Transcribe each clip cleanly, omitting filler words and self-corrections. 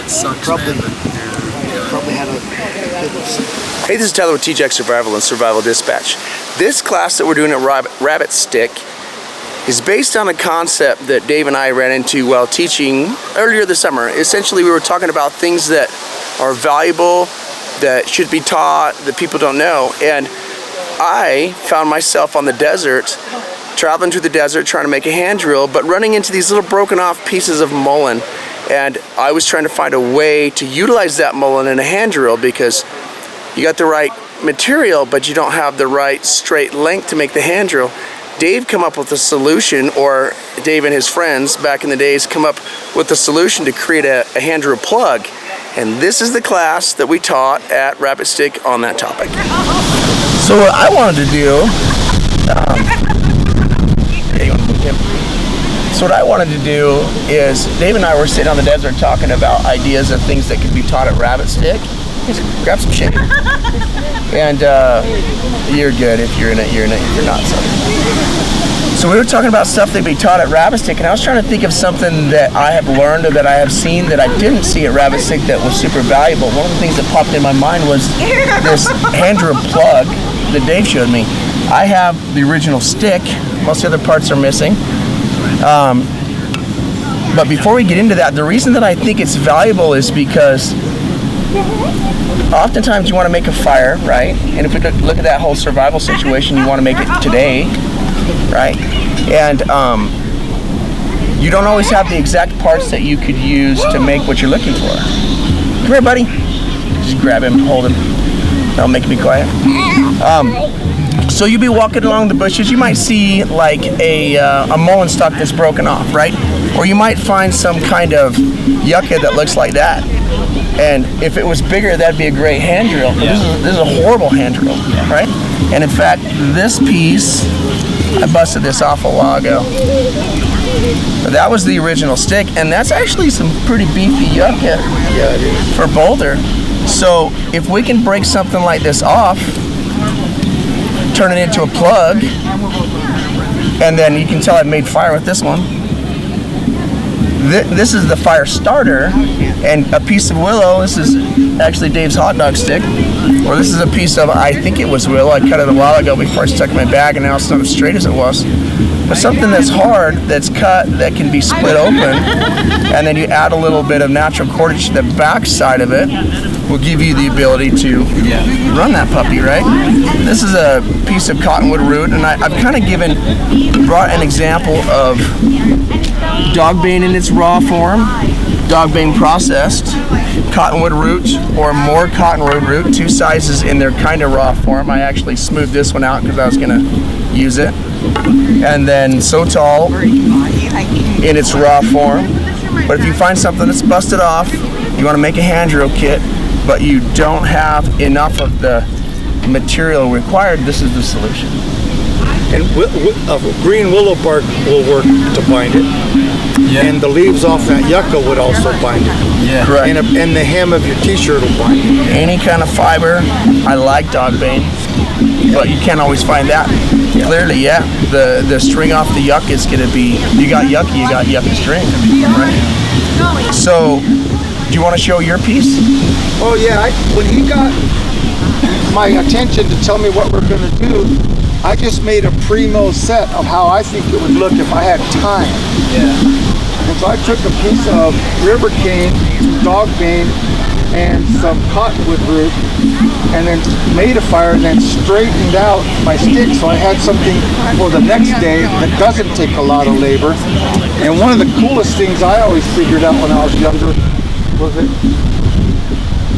sucks, probably, man. probably had a... Hey, this is Tyler with TJack Survival and Survival Dispatch. This class that we're doing at Rabbit Stick is based on a concept that Dave and I ran into while teaching earlier this summer. Essentially, we were talking about things that are valuable, that should be taught, that people don't know. And I found myself on the desert, traveling through the desert, trying to make a hand drill, but running into these little broken off pieces of mullen. And I was trying to find a way to utilize that mullen in a hand drill, because you got the right material, but you don't have the right straight length to make the hand drill. Dave come up with a solution, or Dave and his friends back in the days come up with a solution to create a hand drill plug. And this is the class that we taught at Rabbit Stick on that topic. So what I wanted to do, is Dave and I were sitting on the desert talking about ideas of things that could be taught at Rabbit Stick. Just grab some shade. And you're good if you're in it, you're in it. If you're not, sorry. So we were talking about stuff that we taught at Rabbit Stick, and I was trying to think of something that I have learned or that I have seen that I didn't see at Rabbit Stick that was super valuable. One of the things that popped in my mind was this hand drill plug that Dave showed me. I have the original stick. Most of the other parts are missing. But before we get into that, the reason that I think it's valuable is because oftentimes you want to make a fire, right? And if we look at that whole survival situation, you want to make it today, right? And you don't always have the exact parts that you could use to make what you're looking for. Come here, buddy. Just grab him, hold him. That'll make me quiet. So you'll be walking along the bushes. You might see like a mullen stalk that's broken off, right? Or you might find some kind of yucca that looks like that. And if it was bigger, that'd be a great hand drill. But this is a horrible hand drill, right? And in fact, this piece, I busted this off a while ago. But that was the original stick, and that's actually some pretty beefy yucca for boulder. So if we can break something like this off, turn it into a plug, and then you can tell I've made fire with this one. This is the fire starter, and a piece of willow. This is actually Dave's hot dog stick, or this is a piece of, I think it was willow. I cut it a while ago before I stuck it in my bag, and now it's not as straight as it was. But something that's hard, that's cut, that can be split open, and then you add a little bit of natural cordage to the back side of it, will give you the ability to run that puppy, right? This is a piece of cottonwood root, and I've kind of brought an example of dogbane in its raw form, dogbane processed, cottonwood root, or more cottonwood root, two sizes in their kind of raw form. I actually smoothed this one out because I was going to use it. And then Sotal in its raw form. But if you find something that's busted off, you want to make a hand drill kit, but you don't have enough of the material required, this is the solution. And green willow bark will work to bind it. Yeah. And the leaves off that yucca would also bind it. Yeah. Correct. And the hem of your t-shirt will bind it. Any kind of fiber. I like dogbane, but you can't always find that. Clearly, the string off the yucca is going to be, you got yucca string. Right? So, do you want to show your piece? Oh yeah, when he got my attention to tell me what we're going to do, I just made a primo set of how I think it would look if I had time. And so I took a piece of river cane, dogbane, and some cottonwood root, and then made a fire, and then straightened out my stick so I had something for the next day that doesn't take a lot of labor. And one of the coolest things I always figured out when I was younger was that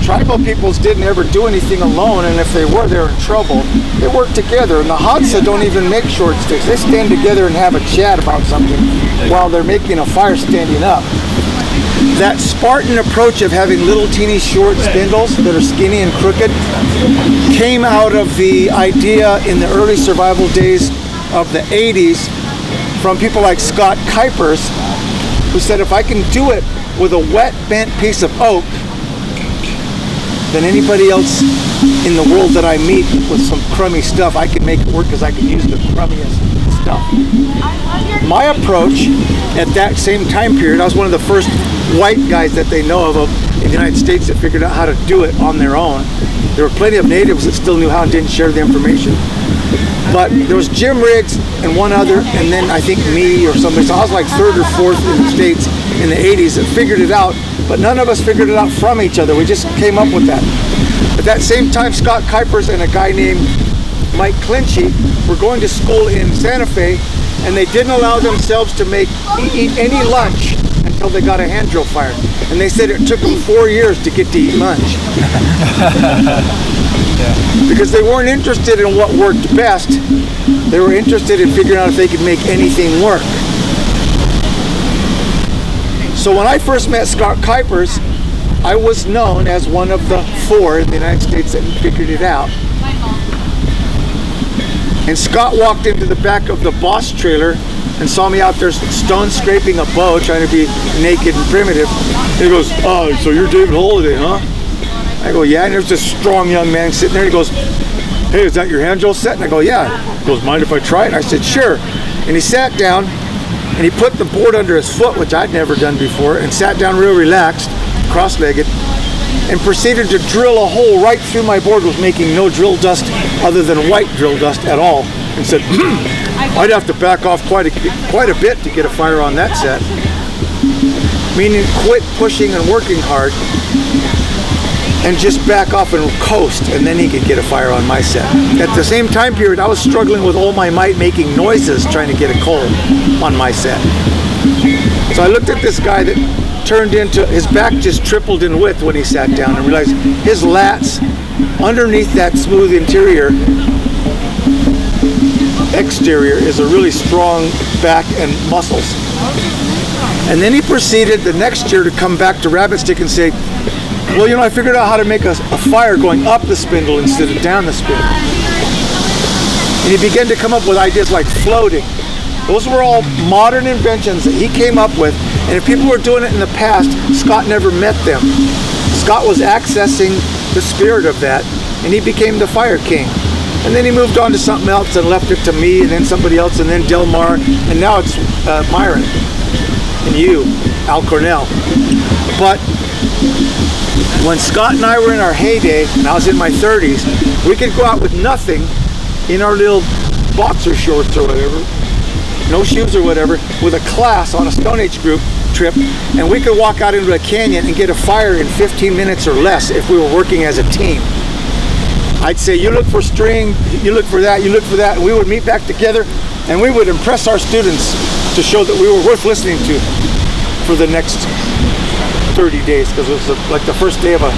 tribal peoples didn't ever do anything alone, and if they were in trouble. They work together, and the Hadza don't even make short sticks. They stand together and have a chat about something while they're making a fire standing up. That Spartan approach of having little teeny short spindles that are skinny and crooked came out of the idea in the early survival days of the 80s from people like Scott Kuipers, who said if I can do it with a wet bent piece of oak, then anybody else in the world that I meet with some crummy stuff, I can make it work because I can use the crummiest stuff. My approach at that same time period, I was one of the first white guys that they know of in the United States that figured out how to do it on their own. There were plenty of natives that still knew how and didn't share the information. But there was Jim Riggs and one other, and then I think me or somebody. So I was like third or fourth in the States in the 80s that figured it out, but none of us figured it out from each other. We just came up with that. At that same time, Scott Kuipers and a guy named Mike Clinchy were going to school in Santa Fe, and they didn't allow themselves to eat any lunch until they got a hand drill fired. And they said it took them 4 years to get to eat lunch. Because they weren't interested in what worked best. They were interested in figuring out if they could make anything work. So when I first met Scott Kuipers, I was known as one of the 4 in the United States that figured it out. And Scott walked into the back of the Boss trailer and saw me out there stone scraping a bow, trying to be naked and primitive. And he goes, "Oh, so you're David Holladay, huh?" I go, "Yeah." And there's this strong young man sitting there. He goes, "Hey, is that your hand drill set?" And I go, "Yeah." He goes, "Mind if I try it?" And I said, "Sure." And he sat down and he put the board under his foot, which I'd never done before, and sat down real relaxed, cross-legged, and proceeded to drill a hole right through my board, was making no drill dust other than white drill dust at all, and said, "I'd have to back off quite a bit to get a fire on that set." Meaning quit pushing and working hard and just back off and coast, and then he could get a fire on my set. At the same time period, I was struggling with all my might making noises trying to get a coal on my set. So I looked at this guy that turned into, his back just tripled in width when he sat down, and realized his lats underneath that smooth exterior is a really strong back and muscles. And then he proceeded the next year to come back to Rabbit Stick and say, "Well, you know, I figured out how to make a fire going up the spindle instead of down the spindle." And he began to come up with ideas like floating. Those were all modern inventions that he came up with, and if people were doing it in the past, Scott never met them. Scott was accessing the spirit of that, and he became the Fire King. And then he moved on to something else and left it to me, and then somebody else, and then Delmar, and now it's Myron, and you, Al Cornell. But when Scott and I were in our heyday, and I was in my 30s, we could go out with nothing in our little boxer shorts or whatever, no shoes or whatever, with a class on a Stone Age group trip, and we could walk out into a canyon and get a fire in 15 minutes or less if we were working as a team. I'd say, "You look for string, you look for that, you look for that," and we would meet back together, and we would impress our students to show that we were worth listening to for the next 30 days, because it was like the first day of a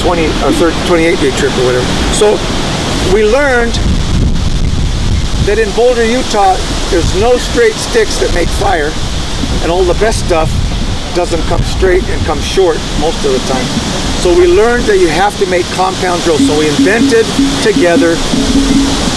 28-day trip or whatever. So we learned that in Boulder, Utah, there's no straight sticks that make fire, and all the best stuff doesn't come straight and comes short most of the time. So we learned that you have to make compound drills. So we invented together,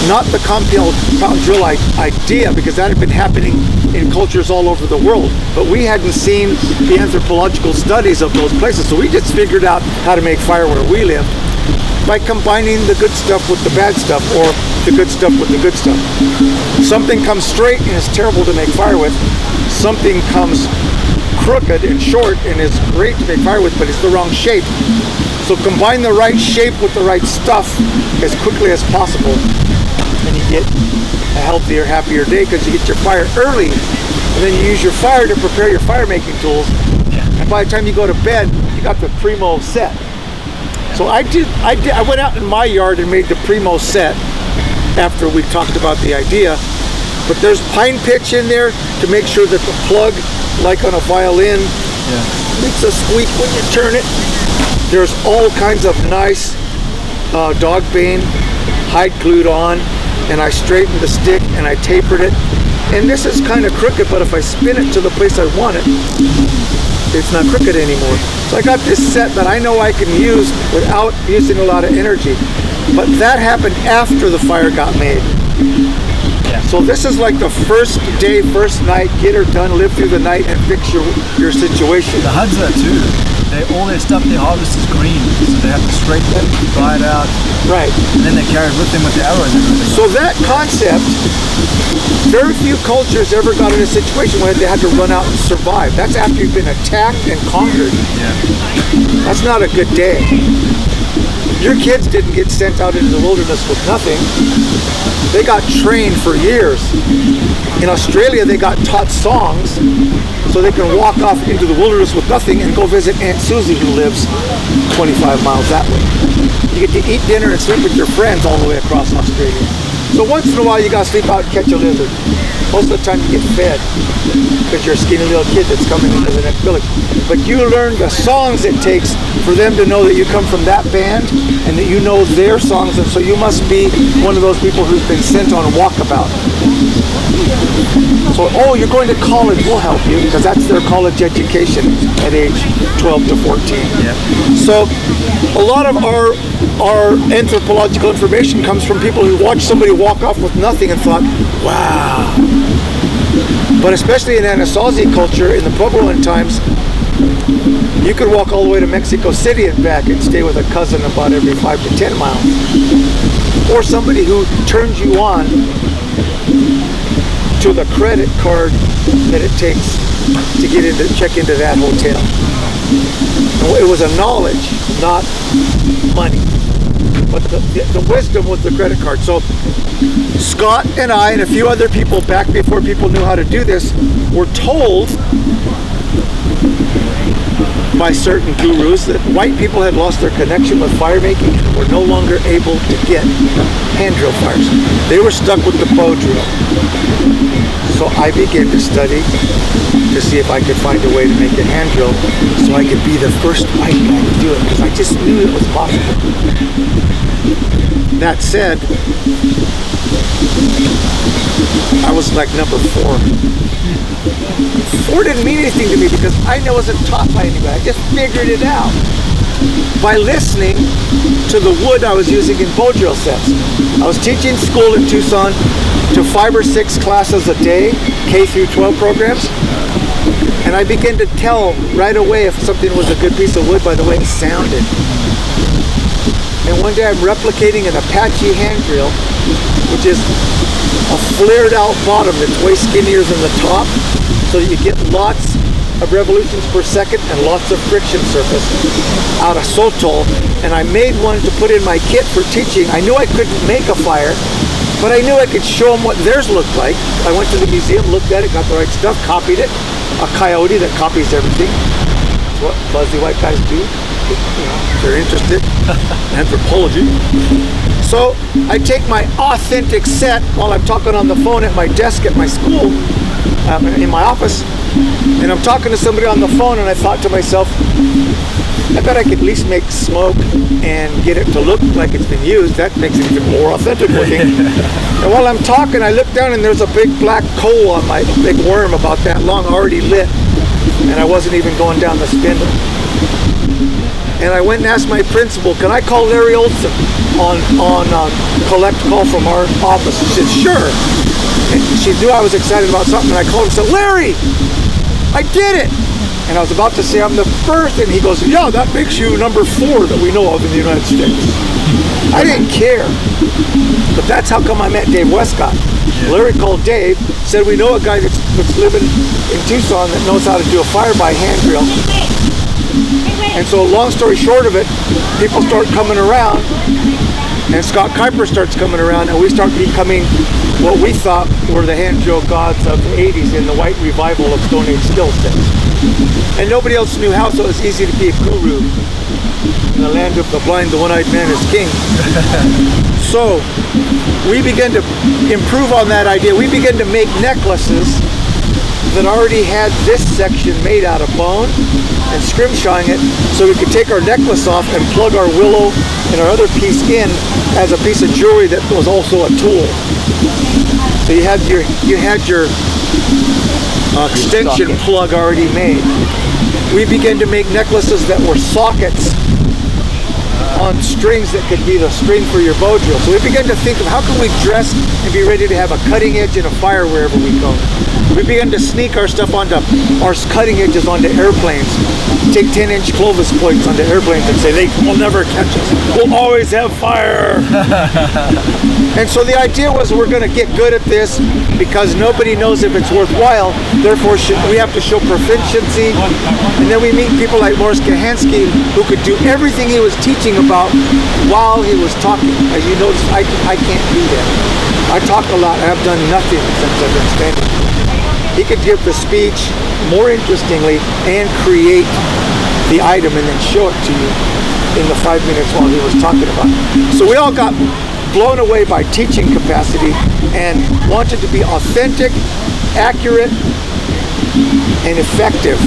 not the compound drill idea, because that had been happening in cultures all over the world, but we hadn't seen the anthropological studies of those places. So we just figured out how to make fire where we lived by combining the good stuff with the bad stuff, or the good stuff with the good stuff. Something comes straight and is terrible to make fire with. Something comes crooked and short and is great to make fire with, but it's the wrong shape. So combine the right shape with the right stuff as quickly as possible, and you get a healthier, happier day, because you get your fire early, and then you use your fire to prepare your fire making tools, and by the time you go to bed, you got the primo set. So I went out in my yard and made the primo set after we talked about the idea, but there's pine pitch in there to make sure that the plug, like on a violin, makes a squeak when you turn it. There's all kinds of nice dog bane hide glued on, and I straightened the stick and I tapered it. And this is kind of crooked, but if I spin it to the place I want it, it's not crooked anymore. So I got this set that I know I can use without using a lot of energy. But that happened after the fire got made. So this is like the first day, first night, get her done, live through the night, and fix your situation. The HUD's that too. all their stuff they harvest is green, so they have to scrape it, dry it out, Right. and then they carry it with them with the arrows and everything. So that concept, very few cultures ever got in a situation where they had to run out and survive. That's after you've been attacked and conquered. Yeah. That's not a good day. Your kids didn't get sent out into the wilderness with nothing. They got trained for years. In Australia, they got taught songs so they can walk off into the wilderness with nothing and go visit Aunt Susie, who lives 25 miles that way. You get to eat dinner and sleep with your friends all the way across Australia. So once in a while, you got to sleep out and catch a lizard. Most of the time, you get fed because you're a skinny little kid that's coming into the next village. But you learn the songs it takes for them to know that you come from that band and that you know their songs, and so you must be one of those people who's been sent on walkabout. So, oh, you're going to college, we'll help you, because that's their college education at age 12 to 14. Yeah. So a lot of our anthropological information comes from people who watched somebody walk off with nothing and thought, wow. But especially in Anasazi culture, in the Puebloan times, you could walk all the way to Mexico City and back and stay with a cousin about every 5 to 10 miles. Or somebody who turns you on to the credit card that it takes to get into, check into that hotel. It was a knowledge, not money. But the wisdom was the credit card. So Scott and I and a few other people back before people knew how to do this were told by certain gurus that white people had lost their connection with fire making and were no longer able to get hand drill fires. They were stuck with the bow drill. So I began to study to see if I could find a way to make a hand drill so I could be the first white guy to do it, because I just knew it was possible. That said, I was like number 4. 4 didn't mean anything to me because I wasn't taught by anybody. I just figured it out by listening to the wood I was using in bow drill sets. I was teaching school in Tucson to 5 or 6 classes a day, K through 12 programs, and I began to tell right away if something was a good piece of wood by the way it sounded. And one day I'm replicating an Apache hand drill, which is a flared out bottom that's way skinnier than the top, so that you get lots of revolutions per second and lots of friction surface out of sotol. And I made one to put in my kit for teaching. I knew I couldn't make a fire, but I knew I could show them what theirs looked like. I went to the museum, looked at it, got the right stuff, copied it. A coyote that copies everything. That's what fuzzy white guys do. You know, they're interested in anthropology. So I take my authentic set while I'm talking on the phone at my desk at my school, in my office, and I'm talking to somebody on the phone, and I thought to myself, I bet I could at least make smoke and get it to look like it's been used. That makes it even more authentic looking. And while I'm talking, I look down and there's a big black coal on my big worm about that long, already lit, and I wasn't even going down the spindle. And I went and asked my principal, can I call Larry Olson on collect call from our office? She said, sure. And she knew I was excited about something, and I called him and said, Larry, I did it. And I was about to say I'm the first, and he goes, yeah, that makes you number 4 that we know of in the United States. I didn't care, but that's how come I met Dave Westcott. Larry called Dave, said we know a guy that's living in Tucson that knows how to do a fire by hand drill. And so long story short of it, people start coming around, and Scott Kuiper starts coming around, and we start becoming what we thought were the hand drill gods of the 80s in the white revival of Stone Age skill sets. And nobody else knew how, so it was easy to be a guru. In the land of the blind, the one-eyed man is king. So we began to improve on that idea. We began to make necklaces that already had this section made out of bone and scrimshawing it, so we could take our necklace off and plug our willow and our other piece in as a piece of jewelry that was also a tool. So you had your extension plug already made. We began to make necklaces that were sockets on strings that could be the string for your bow drill. So we began to think of how can we dress and be ready to have a cutting edge and a fire wherever we go. We began to sneak our stuff onto our cutting edges onto airplanes, take 10-inch Clovis points onto airplanes and say they will never catch us. We'll always have fire. And so the idea was we're going to get good at this because nobody knows if it's worthwhile. Therefore, we have to show proficiency. And then we meet people like Morris Kahansky who could do everything he was teaching about while he was talking. As you notice, I can't do that. I talk a lot. I have done nothing since I've been standing. He could give the speech more interestingly and create the item and then show it to you in the 5 minutes while he was talking about it. So we all got blown away by teaching capacity and wanted to be authentic, accurate, and effective.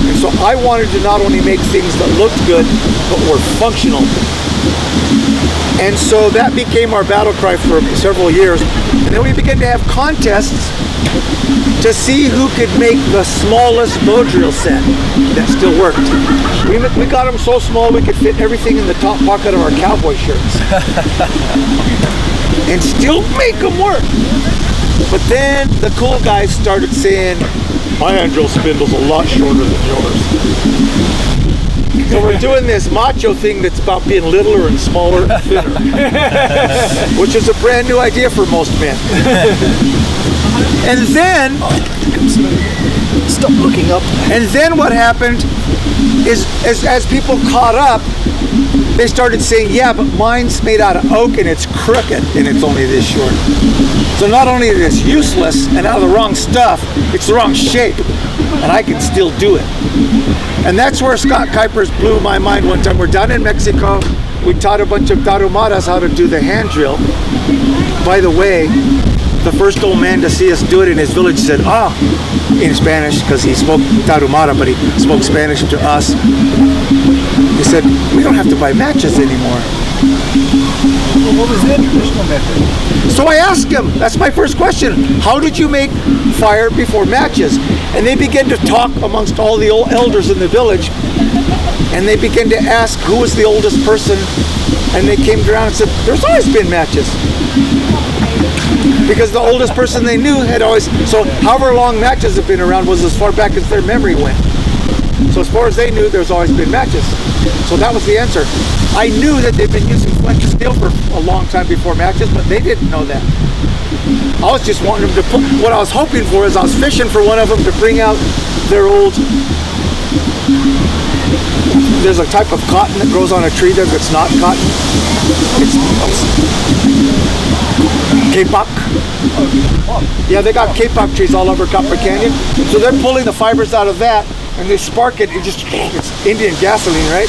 And so I wanted to not only make things that looked good, but were functional. And so that became our battle cry for several years. And then we began to have contests to see who could make the smallest bow drill set that still worked. We got them so small we could fit everything in the top pocket of our cowboy shirts. And still make them work. But then the cool guys started saying, my hand drill spindle's a lot shorter than yours. So we're doing this macho thing that's about being littler and smaller and thinner. Which is a brand new idea for most men. And then, Stop looking up. and then what happened is as people caught up, they started saying, yeah, but mine's made out of oak and it's crooked and it's only this short. So not only is it useless and out of the wrong stuff, it's the wrong shape, and I can still do it. And that's where Scott Kuipers blew my mind one time. We're down in Mexico. We taught a bunch of tarumadas how to do the hand drill. By the way, the first old man to see us do it in his village said, in Spanish, because he spoke tarumara, but he spoke Spanish to us. He said, we don't have to buy matches anymore. Well, what was the traditional method? So I asked him, that's my first question, how did you make fire before matches? And they began to talk amongst all the old elders in the village, and they began to ask who was the oldest person, and they came around and said, there's always been matches. Because the oldest person they knew had always, so however long matches have been around was as far back as their memory went. So as far as they knew, there's always been matches. So that was the answer. I knew that they've been using flint and steel for a long time before matches, but they didn't know that. I was just wanting them to put, what I was hoping for is I was fishing for one of them to bring out their old, there's a type of cotton that grows on a tree there that's not cotton. It's kapok. Yeah, they got kapok trees all over Copper Canyon. So they're pulling the fibers out of that and they spark it. It's Indian gasoline, right?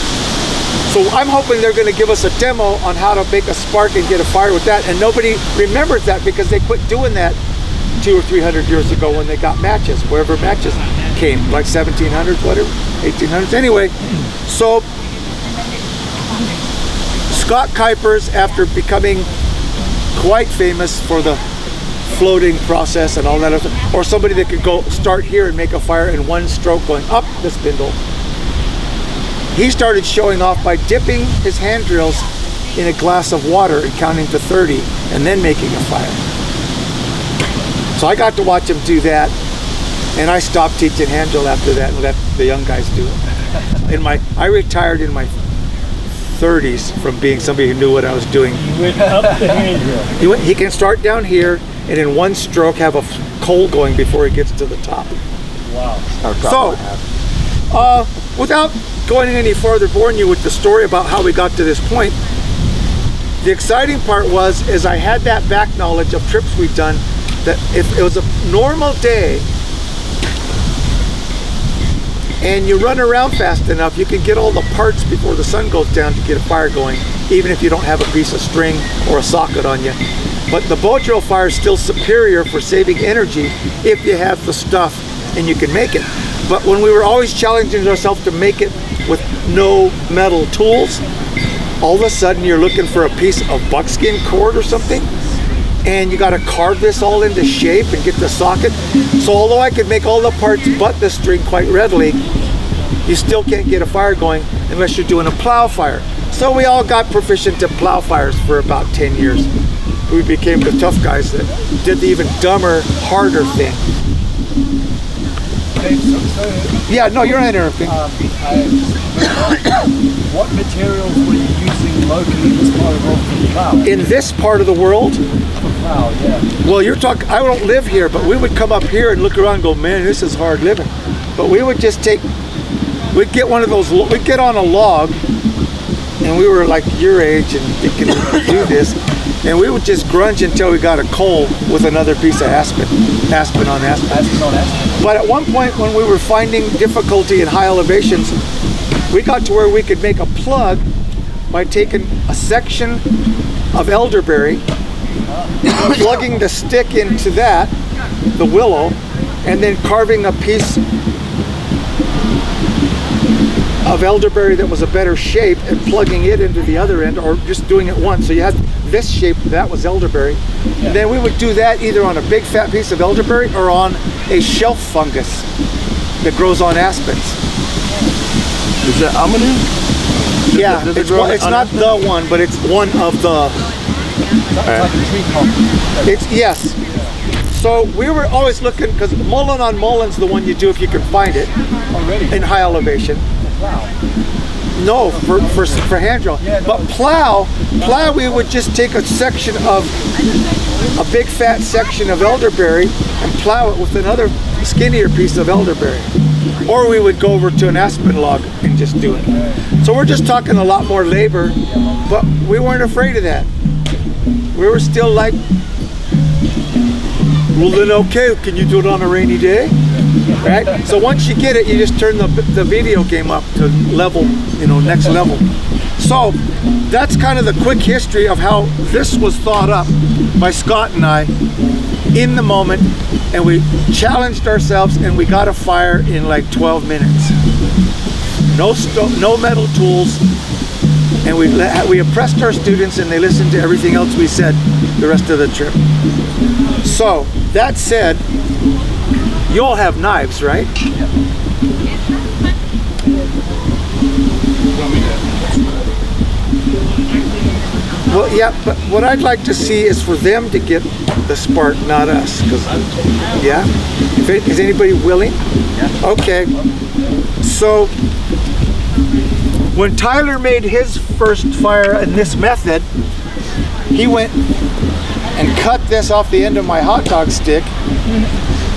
So I'm hoping they're going to give us a demo on how to make a spark and get a fire with that. And nobody remembers that because they quit doing that 200 or 300 years ago when they got matches, wherever matches came, like 1700s, whatever, 1800s. Anyway, so Scott Kuipers, after becoming quite famous for the floating process and all that other, or somebody that could go start here and make a fire in one stroke going up the spindle, he started showing off by dipping his hand drills in a glass of water and counting to 30 and then making a fire. So I got to watch him do that, and I stopped teaching hand drill after that and let the young guys do it. I retired in my 30s from being somebody who knew what I was doing. You went up the hand drill. He can start down here and in one stroke have a coal going before he gets to the top. Wow. So, without going any farther, boring you with the story about how we got to this point, the exciting part was, is I had that back knowledge of trips we'd done, that if it was a normal day and you run around fast enough, you can get all the parts before the sun goes down to get a fire going, even if you don't have a piece of string or a socket on you. But the bow drill fire is still superior for saving energy if you have the stuff and you can make it. But when we were always challenging ourselves to make it with no metal tools, all of a sudden you're looking for a piece of buckskin cord or something, and you got to carve this all into shape and get the socket. So although I could make all the parts but the string quite readily, you still can't get a fire going unless you're doing a plow fire. So we all got proficient at plow fires for about 10 years. We became the tough guys that did the even dumber, harder thing. Yeah, no, you're not interrupting. What materials were you using locally in this part of the world for plow? In this part of the world? For plow, yeah. Well, you're talking, I don't live here, but we would come up here and look around and go, man, this is hard living. But we would just we'd get one of those, we'd get on a log, and we were like your age and thinking we could do this, and we would just grunge until we got a coal with another piece of aspen on aspen. But at one point when we were finding difficulty in high elevations, we got to where we could make a plug by taking a section of elderberry, plugging the stick into that, the willow, and then carving a piece of elderberry that was a better shape and plugging it into the other end, or just doing it once. So you had this shape, that was elderberry. Yeah. And then we would do that either on a big fat piece of elderberry or on a shelf fungus that grows on aspens. Is that almond? Yeah, it's not the one, but it's one of the. It's yes. So we were always looking, because mullen on mullen's the one you do if you can find it in high elevation. No, for hand draw. But plow, we would just take a section of a big fat section of elderberry and plow it with another skinnier piece of elderberry. Or we would go over to an aspen log and just do it. So we're just talking a lot more labor, but we weren't afraid of that. We were still like, well then okay, can you do it on a rainy day? Right? So once you get it, you just turn the video game up to level, next level. So that's kind of the quick history of how this was thought up by Scott and I in the moment, and we challenged ourselves and we got a fire in like 12 minutes. No metal tools, and we impressed our students and they listened to everything else we said the rest of the trip. So that said, you all have knives, right? Yeah. Well, yeah, but what I'd like to see is for them to get the spark, not us. Yeah? Is anybody willing? Yeah. Okay. So, when Tyler made his first fire in this method, he went and cut this off the end of my hot dog stick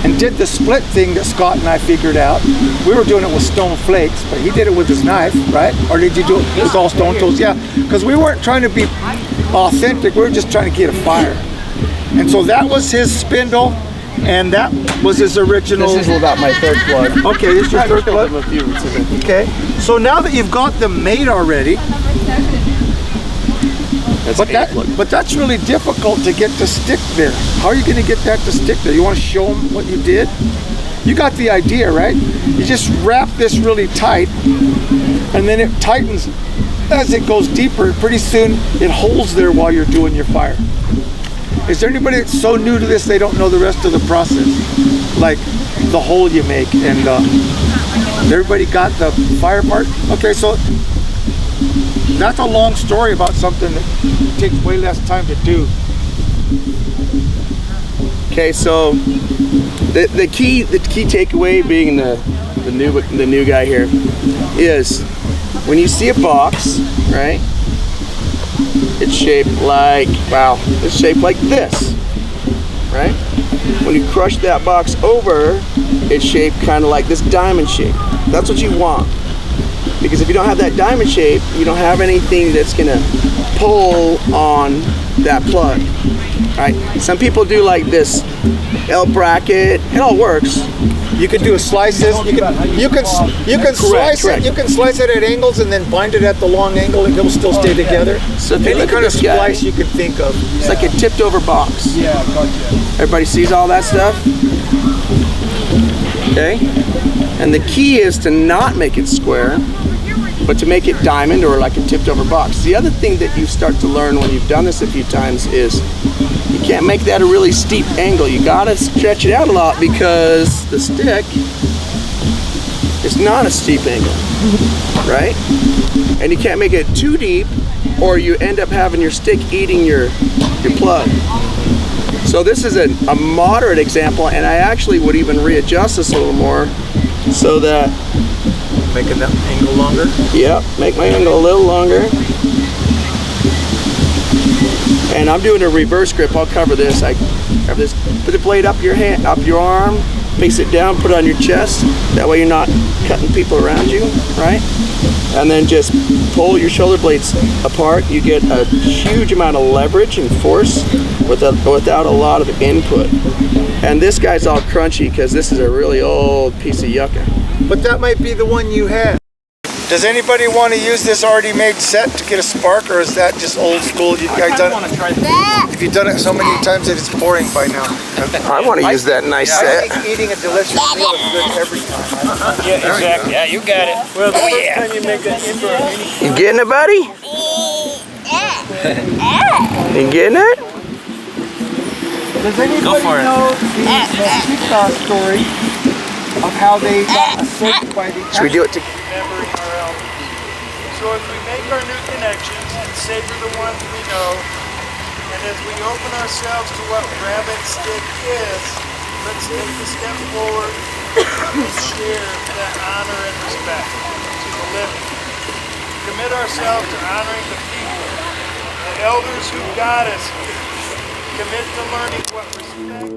and did the split thing that Scott and I figured out. We were doing it with stone flakes, but he did it with his knife, right? Or did you do it with all stone tools? Yeah, because we weren't trying to be authentic, we were just trying to get a fire. And so that was his spindle, and that was his original. This is about my third plug. Okay, this is your third plug? Okay, so now that you've got them made already, but that's really difficult to get to stick there. How are you going to get that to stick there? You want to show them what you did? You got the idea, right? You just wrap this really tight, and then it tightens as it goes deeper. Pretty soon it holds there while you're doing your fire. Is there anybody that's so new to this they don't know the rest of the process? Like the hole you make, and everybody got the fire part? Okay, so that's a long story about something that takes way less time to do. Okay, so the key takeaway, being the new guy here, is when you see a box, right? It's shaped like, wow, it's shaped like this, right? When you crush that box over, it's shaped kind of like this diamond shape. That's what you want. Because if you don't have that diamond shape, you don't have anything that's gonna pull on that plug, right? Some people do like this L bracket. It all works. You can do a slices. You can slice it. You can slice it at angles and then bind it at the long angle, and it'll still stay together. So any kind of splice you can think of. It's like a tipped over box. Yeah, gotcha. Everybody sees all that stuff? Okay. And the key is to not make it square, but to make it diamond or like a tipped over box. The other thing that you start to learn when you've done this a few times is you can't make that a really steep angle. You gotta stretch it out a lot because the stick It's not a steep angle, right? And you can't make it too deep or you end up having your stick eating your plug. So this is a moderate example, and I actually would even readjust this a little more so that... Making that angle longer? Yep, make my angle a little longer. And I'm doing a reverse grip. I'll cover this. I have this. Put the blade up your hand, up your arm, face it down, put it on your chest. That way you're not cutting people around you, right? And then just pull your shoulder blades apart. You get a huge amount of leverage and force without a lot of input. And this guy's all crunchy because this is a really old piece of yucca. But that might be the one you had. Does anybody want to use this already made set to get a spark, or is that just old school? You guys done it? If you've done it so many times that it's boring by now. I want to use that nice I set. think eating a delicious meal is good every time. Yeah, exactly. Yeah, you got it. Well, the first time you make that indoor mini. You getting it, buddy? You getting it? Does anybody know the Utah story of how they got assaulted by the... Should we do it together? Remembering our elders. So as we make our new connections and savor the ones we know, and as we open ourselves to what rabbit stick is, let's take a step forward and share that honor and respect to the living. Commit ourselves to honoring the people, the elders who got us here. Commit to learning what respect